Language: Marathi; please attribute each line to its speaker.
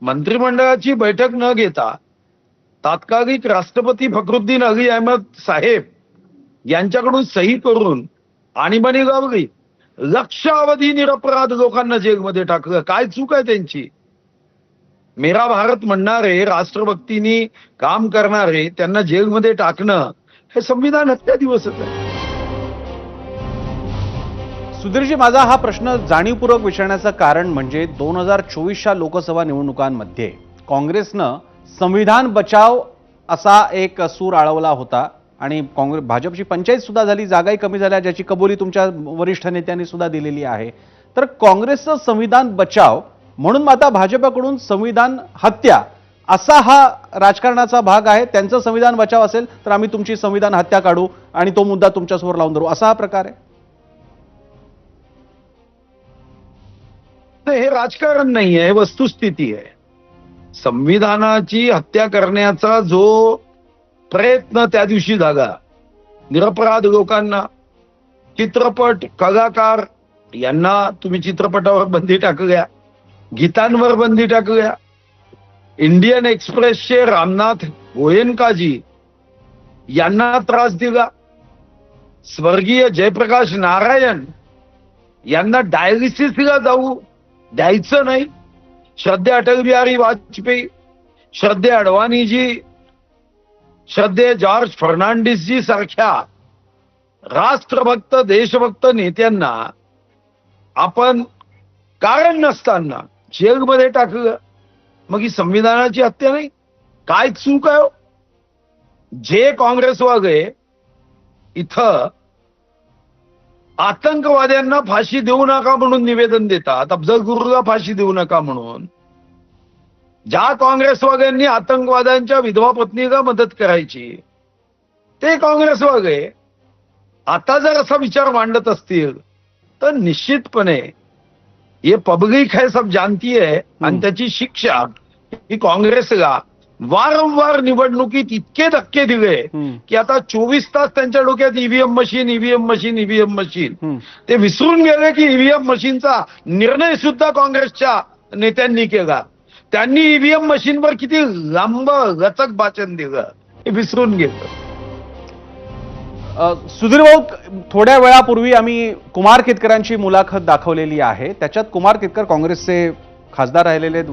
Speaker 1: मंत्रिमंडळाची बैठक न घेता तात्कालिक राष्ट्रपती फखरुद्दीन अली अहमद साहेब यांच्याकडून सही करून आणीबाणी लावली, लक्षावधी निरपराध लोकांना जेलमध्ये टाकलं. काय चूक आहे त्यांची? मेरा भारत म्हणणारे, राष्ट्रभक्तीनी काम करणारे त्यांना जेलमध्ये टाकणं हे संविधान हत्या दिवसच आहे.
Speaker 2: सुधीरजी, माझा हा प्रश्न जाणीवपूर्वक विचारण्याचं कारण म्हणजे 2024च्या लोकसभा निवडणुकांमध्ये काँग्रेसनं संविधान बचाव असा एक सूर आळवला होता आणि भाजपची पंचायत सुद्धा झाली, जागाही कमी झाल्या, ज्याची कबुली तुमच्या वरिष्ठ नेत्यांनी सुद्धा दिलेली आहे. तर काँग्रेसचं संविधान बचाव म्हणून आता भाजपकडून संविधान हत्या असा हा राजकारणाचा भाग आहे. त्यांचं संविधान बचाव असेल तर आम्ही तुमची संविधान हत्या काढू आणि तो मुद्दा तुमच्यासमोर लावून धरू, असा हा प्रकार आहे.
Speaker 1: हे राजकारण नाही आहे, वस्तुस्थिती आहे. संविधानाची हत्या करण्याचा जो प्रयत्न त्या दिवशी झाला, निरपराध लोकांना, चित्रपट कलाकार यांना तुम्ही चित्रपटावर बंदी टाकल्या, गीतांवर बंदी टाकल्या, इंडियन एक्सप्रेसचे रामनाथ गोयंकाजी यांना त्रास दिला, स्वर्गीय जयप्रकाश नारायण यांना डायलिसिसला जाऊ द्यायचं नाही, श्रद्धे अटल बिहारी वाजपेयी, श्रद्धे अडवाणीजी, श्रद्धे जॉर्ज फर्नांडिसजी सारख्या राष्ट्रभक्त देशभक्त नेत्यांना आपण कारण नसताना जेलमध्ये टाकलं. मग ही संविधानाची हत्या नाही? काय चूक आहे? जे काँग्रेसवाले इथं आतंकवाद्यांना फाशी देऊ नका म्हणून निवेदन देतात, अफजल गुरुला फाशी देऊ नका म्हणून, ज्या काँग्रेसवाल्यांनी आतंकवाद्यांच्या विधवा पत्नीला मदत करायची, ते काँग्रेसवाले आता जर असा विचार मांडत असतील तर निश्चितपणे हे पब्लिक है, सब जानती है, आणि त्याची शिक्षा ही काँग्रेसला वारंवार निवडणुकीत इतके धक्के दिले की आता 24 तास त्यांच्या डोक्यात EVM machine, EVM machine, EVM machine. ते विसरून गेले की ईव्हीएम मशीनचा निर्णय सुद्धा काँग्रेसच्या नेत्यांनी केला. त्यांनी ईव्हीएम मशीनवर किती लांब गचक भाषण दिलं हे विसरून गेलं.
Speaker 2: सुधीर भाऊ, थोड्या वेळापूर्वी आम्ही कुमार केतकरांची मुलाखत दाखवलेली आहे. त्याच्यात कुमार केतकर काँग्रेसचे खासदार राहिलेले आहेत.